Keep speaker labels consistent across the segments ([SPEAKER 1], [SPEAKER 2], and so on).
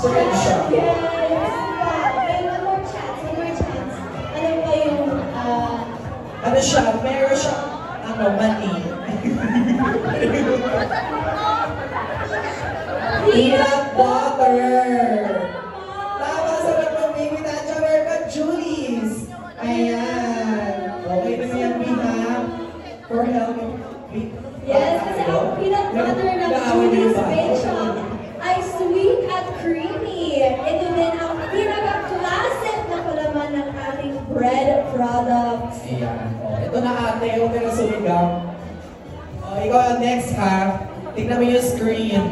[SPEAKER 1] Screenshot.
[SPEAKER 2] Yes! May one more chance, one more chance. Ano ba yung,
[SPEAKER 1] Ano siya? Meron siya, mani. Peanut butter. Tama sa ng baby Nacha. Meron pa Julie's. Ayan. Okay na yan, Bina. For helping.
[SPEAKER 2] yes, kasi ang peanut butter ng Julie's Bake Shop ay sweet at creamy. Ito din ang pinaka-classic na palaman ng ating bread products.
[SPEAKER 1] Ayan. Ito na ate. Huwag ka na sumigaw. Ikaw next ha. Tignan mo yung screen.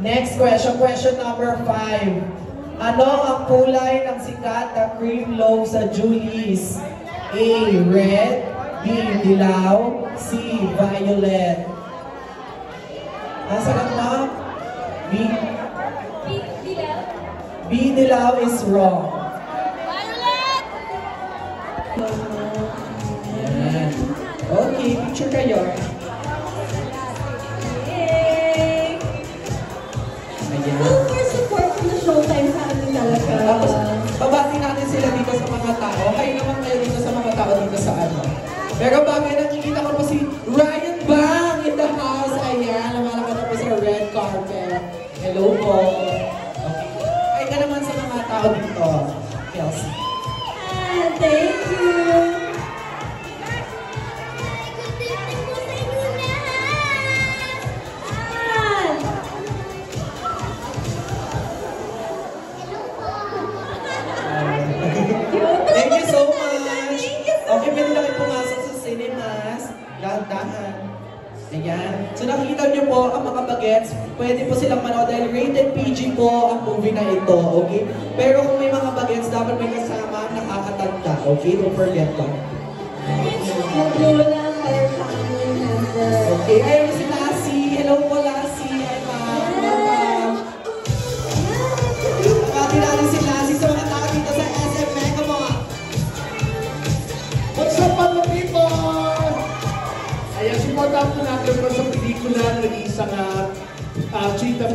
[SPEAKER 1] Next question. Question number 5. Ano ang kulay ng sikat na cream loaf sa Julie's? A. Red. B. Dilaw. C. Violet. Nasa lang na? B.
[SPEAKER 2] Dilaw.
[SPEAKER 1] B. Dilaw is wrong.
[SPEAKER 2] Violet!
[SPEAKER 1] Ayan. Okay, picture kayo.
[SPEAKER 2] Yay!
[SPEAKER 1] Ayan.
[SPEAKER 2] Full for support from the Showtime family talaga.
[SPEAKER 1] Tapos, babati natin sila dito sa mga tao. Kayo naman kayo dito sa mga tao dito sa ano. Pero bagay nakikita ko po si Ryan Bang in the house. Ayan, lumalakad na po sa red carpet. Hello po. Okay. Ay ka naman sa mga tao dito, Kelsey.
[SPEAKER 2] Thank you!
[SPEAKER 1] Thank you so much. Okay, pwede na kayo pumasok sa cinemas. Dahan-dahan. Ayan. So nakikita niyo po ang mga bagets. Pwede po silang manood dahil rated PG po ang movie na ito. Okay? Pero kung may mga bagets, dapat may kasama nakakatanda. Okay? Don't forget that. Okay. Ayun si Lassie. Hello po, Lassie. Hi, ma'am. Welcome. Nakati natin si Lassie sa mga tao dito sa SM Mega Mall.
[SPEAKER 3] What's up, mga people? Ayan, supportahan po natin po sa pelikula na nag-iisang Chinita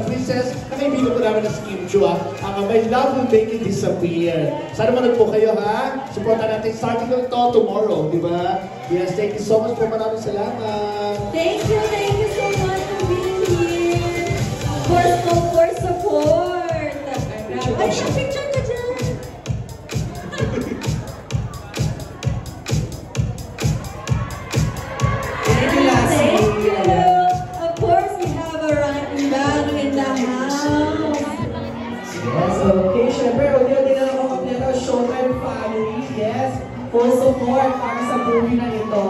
[SPEAKER 3] Princess, na kaibigan po namin na si Kim Chua, ang My Love Will Make It Disappear. Sana manood po kayo, ha? Supportahan natin starting ko ito tomorrow, di ba? Yes, thank you so much po. Maraming salamat.
[SPEAKER 2] Thank you so much for being here. For support. Ay, picture ka dyan.
[SPEAKER 1] Thank you, Lassie.
[SPEAKER 2] Thank you. Of course, we have a Ryan Bang in the house.
[SPEAKER 1] Yes, okay. Siyempre, audio din na ako kompleto. Showtime family. Yes. Full support para sa movie na ito.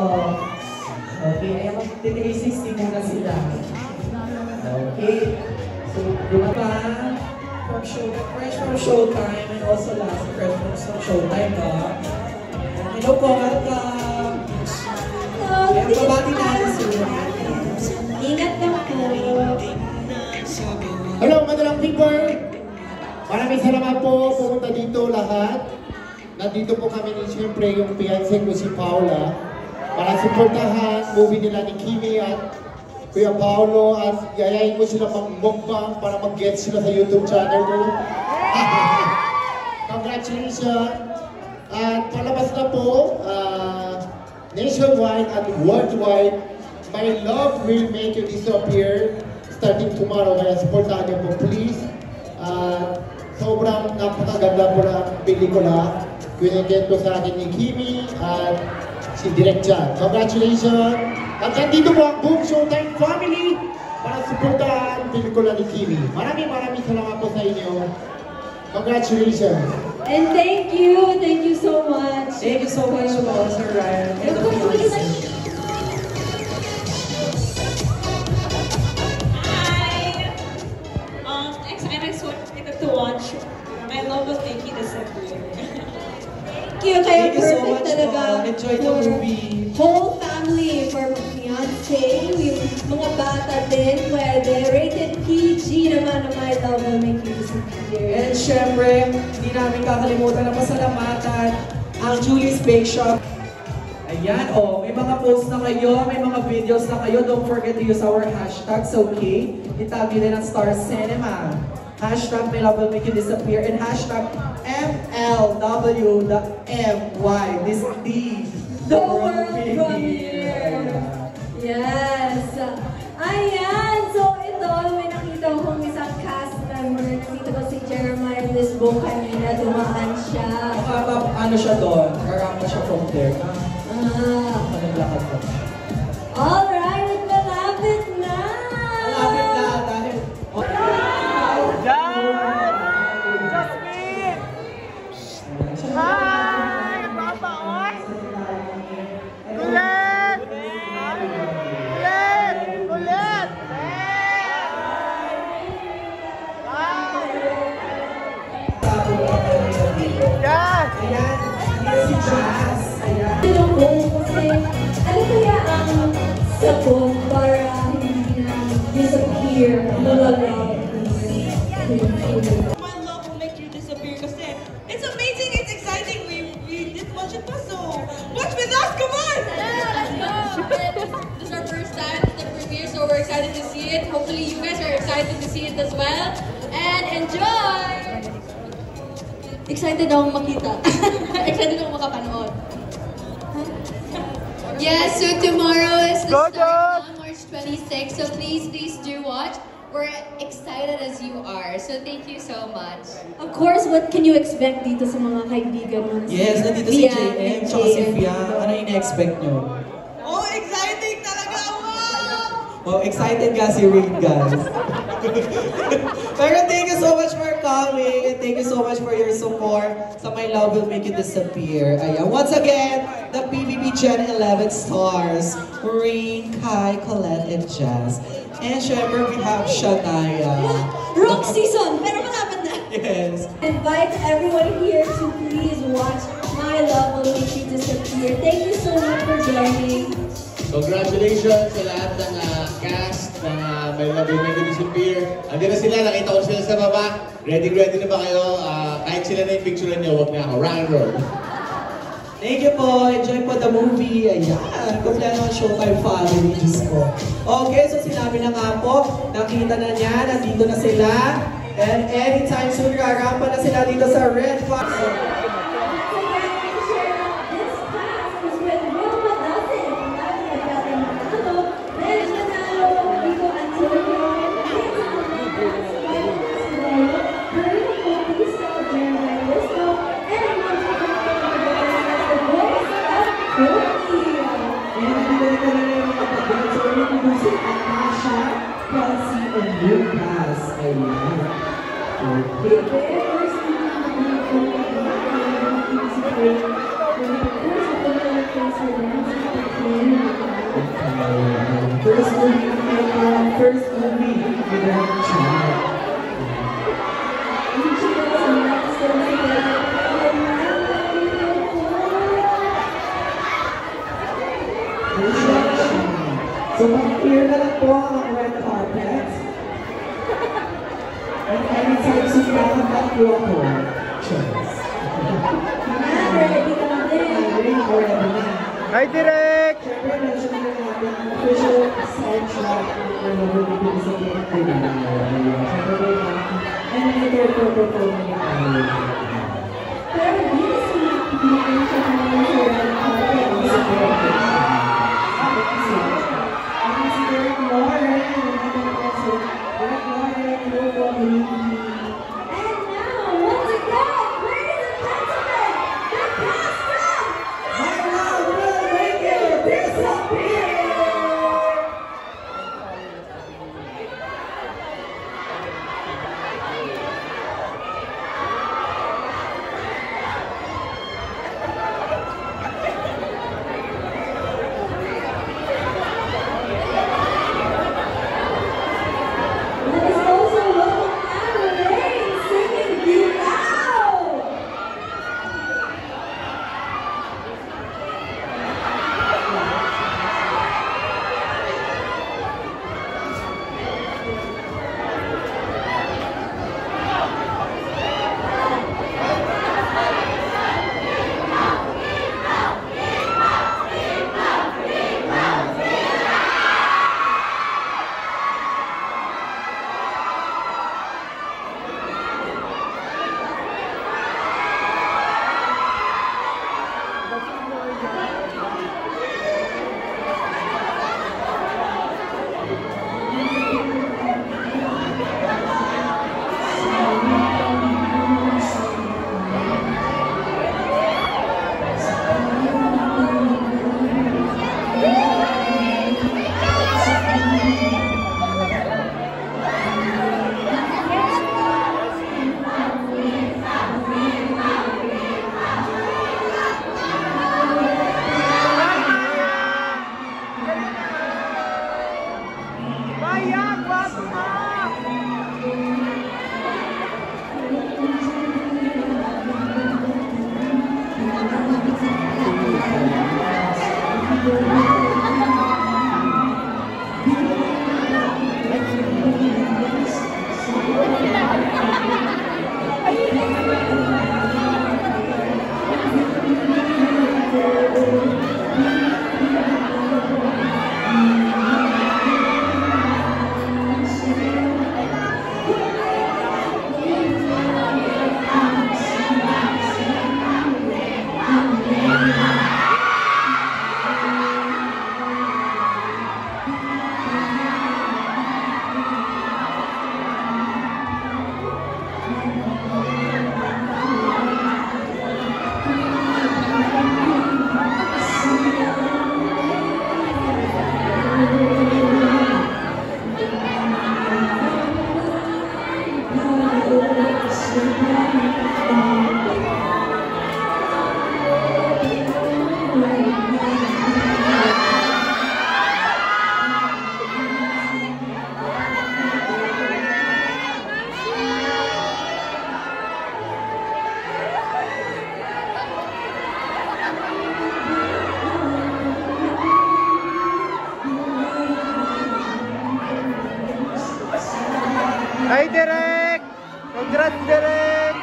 [SPEAKER 1] Okay, ayan, mag-360 muna sila. Okay. So, diba from Showtime, fresh from Showtime, and also last fresh from Showtime, no? Hello po, welcome. Ayan, babati natin sila.
[SPEAKER 2] Ingat lang po.
[SPEAKER 3] Hello, madalang people! Maraming salamat po pumunta dito lahat. Nandito po kami ni siyempre yung fiancé ko si Paula para supportahan movie nila ni Kimi at Kuya Paolo at yayain ko sila mag-mukbang para mag-get sila sa YouTube channel ko. Congratulations! At palabas na po, nationwide at worldwide, My Love Will Make You Disappear starting tomorrow. Kaya supportahan niyo po please. Sobrang napakaganda po na pelikula. Pinagyan ko sa akin ni Kimi at si Direk Jan. Congratulations! At nandito po ang buong Showtime family para supportahan ang pelikula ni Kimi. Maraming salamat po sa inyo. Congratulations!
[SPEAKER 2] And thank you so much.
[SPEAKER 1] Thank you so much po, Sir Ryan.
[SPEAKER 2] And of course, would you like
[SPEAKER 4] excited to watch My Love Will Make You Disappear.
[SPEAKER 2] Thank you. Kaya
[SPEAKER 1] Thank you so
[SPEAKER 2] perfect
[SPEAKER 1] much
[SPEAKER 2] talaga
[SPEAKER 1] po. Enjoy the
[SPEAKER 2] for
[SPEAKER 1] movie.
[SPEAKER 2] whole family, for fiancé, yung mga bata din, pwede. Rated PG naman ang My Love Will Make You Disappear.
[SPEAKER 1] And syempre, hindi namin kakalimutan na pasalamatan ang Julie's Bake Shop. Ayan, may mga posts na kayo, may mga videos na kayo. Don't forget to use our hashtags, okay? Itag nyo din ang Star Cinema. Hashtag my love will make you disappear. And hashtag MLW.MY. This is
[SPEAKER 2] The world premiere. Yes. Ayan. So ito, may nakita kong isang cast member. Nakita ko si Jeremiah Lisbon kanina. Dumaan siya.
[SPEAKER 1] Ano siya doon? Karama siya from there. Naglakad ko.
[SPEAKER 2] Alright, malapit na.
[SPEAKER 1] Malapit na dahil...
[SPEAKER 5] Hi! Papa, oy! Ulit! Ulit! Ulit! Yes!
[SPEAKER 1] Ayan, dito si Jazz. Ayan.
[SPEAKER 2] Tinong kasi, ano kaya ang sabong para hindi na disappear?
[SPEAKER 4] My love will make you disappear kasi it's amazing, it's exciting. We did watch it so watch with us, come on!
[SPEAKER 6] Let's go! This is our first time at the premiere, so we're excited to see it. Hopefully you guys are excited to see it as well. And enjoy! Excited akong makita. Excited akong makapanood. Yeah, so tomorrow is the start on March 26, so please do watch. We're excited as you are, so thank you so much.
[SPEAKER 2] Of course, what can you expect dito sa mga kaibigan mo?
[SPEAKER 1] Yes, nandito si JM, tsaka si Fia. Ano yung na-expect nyo?
[SPEAKER 4] Oh, exciting talaga! Wow!
[SPEAKER 1] Oh, excited ka si Rick, guys. Pero thank you so much for coming and thank you so much for your support sa My Love Will Make You Disappear. Ayan. Once again, the PBB Gen 11 stars, Rain, Kai, Colette, and Jazz. And syempre, we have Shania.
[SPEAKER 2] Wrong season, pero malapit na.
[SPEAKER 1] Yes.
[SPEAKER 2] Invite everyone here to please watch My Love Will Make You Disappear. Thank you so much for joining.
[SPEAKER 3] Congratulations sa lahat ng cast ng My Love Will Make You Disappear. Andiyan na sila, nakita ko sila sa baba. Ready na ba kayo? Kahit sila na yung picture nyo, wag na ako. Rock and roll.
[SPEAKER 1] Thank you po. Enjoy po the movie. Ayan. Kompleto ang Showtime family. Diyos ko. Okay, so sinabi na nga po, nakita na niya, nandito na sila. And anytime soon, rarampa na sila dito sa Red Fox. First movie with her child. So mag-clear na lang po ang red carpet. And anytime soon na ang tatlo ako. Cheers.
[SPEAKER 2] Ready ka na din.
[SPEAKER 1] Already na.
[SPEAKER 5] Hi, Direk!
[SPEAKER 1] Siyempre, mention na natin ang official soundtrack ng Nagulipin sa Pilipinas. Siyempre, and ito na
[SPEAKER 2] Pero dito sa pinakain siya kanina sa red carpet.
[SPEAKER 1] Ang si Derek Lauren, nandito po si Derek Lauren, hello po, good evening.
[SPEAKER 2] And now, once again, ladies and gentlemen, the cast of
[SPEAKER 1] My Love Will Make You Disappear!
[SPEAKER 5] Hi, Derek! Congrats, Derek!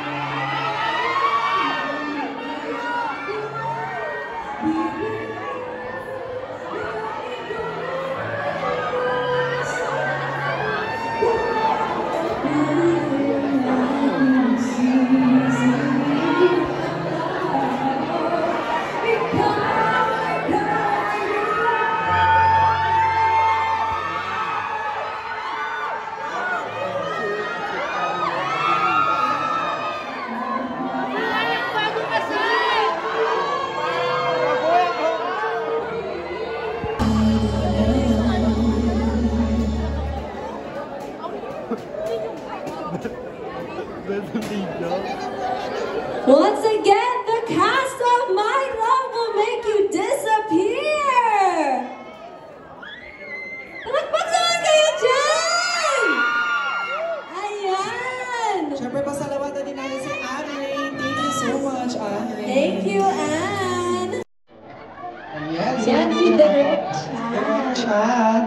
[SPEAKER 2] Once again, the cast of My Love Will Make You Disappear! Palakpakan kayo dyan! Ayan!
[SPEAKER 1] Siyempre, pasalamatan din natin si Anne. Thank you so much, Anne.
[SPEAKER 2] Thank you, Anne!
[SPEAKER 1] Ayan,
[SPEAKER 2] Yan si Direct
[SPEAKER 1] Direct Chat.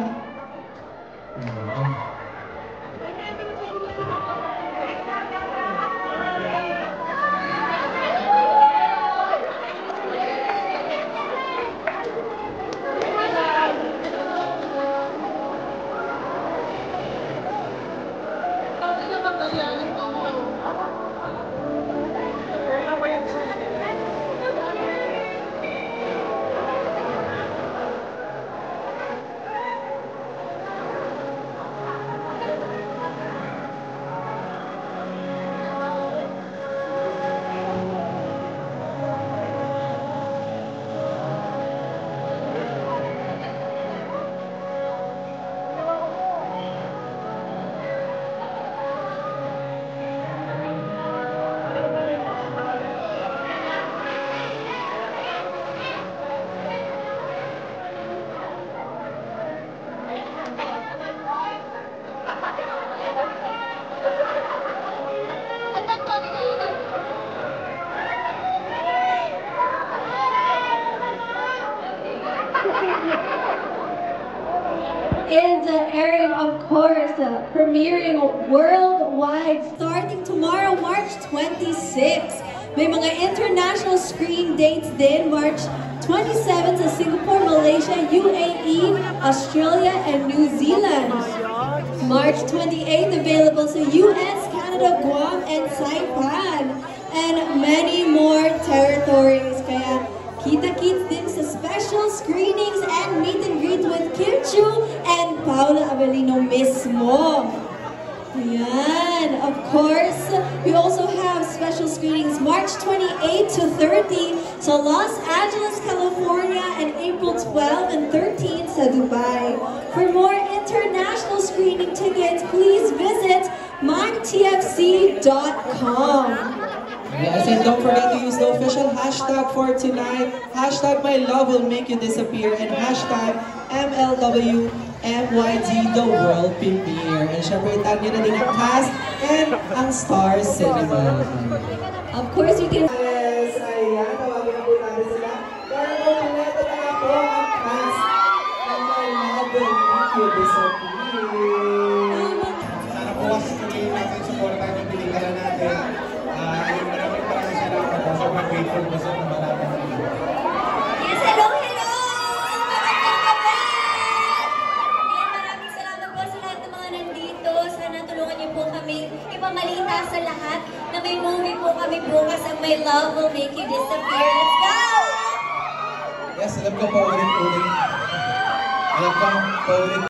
[SPEAKER 2] In the airing, of course, premiering worldwide starting tomorrow, March 26. May mga international screening dates din, March 27 sa Singapore, Malaysia, UAE, Australia, and New Zealand. March 28 available sa US, Canada, Guam, and Saipan. And many more territories. Kaya kita-kits din sa special screenings and meet and greet with Kim Chu and Paula Avellino mismo. Ayan. Of course, we also have special screenings March 28 to 30 sa Los Angeles, California, and April 12 and 13 sa Dubai. For more international screening tickets, please visit mytfc.com.
[SPEAKER 1] Yes, and don't forget to use the official hashtag for tonight. Hashtag My Love Will Make You Disappear and hashtag MLWMYD The World Premiere. And syempre, tag nyo na din ang cast and ang Star Cinema.
[SPEAKER 2] Of course, you can...
[SPEAKER 1] Yes, ayan, tawagin na po natin sila. Para po kuleto na nga po ang cast ng My Love Will Make You Disappear.
[SPEAKER 3] Sana po kasi tuloy natin supportan yung pelikula natin. Maraming salamat po. Sobrang grateful po sa mga natin.
[SPEAKER 2] Yes, hello, hello! Magandang gabi! Ayan, maraming salamat po sa lahat ng mga nandito. Sana tulungan niyo po kami ipamalita sa lahat na may movie po kami bukas ang My Love Will Make You Disappear. Let's go!
[SPEAKER 1] Yes, alam ko pa ulit-ulit. Alam ko pa ulit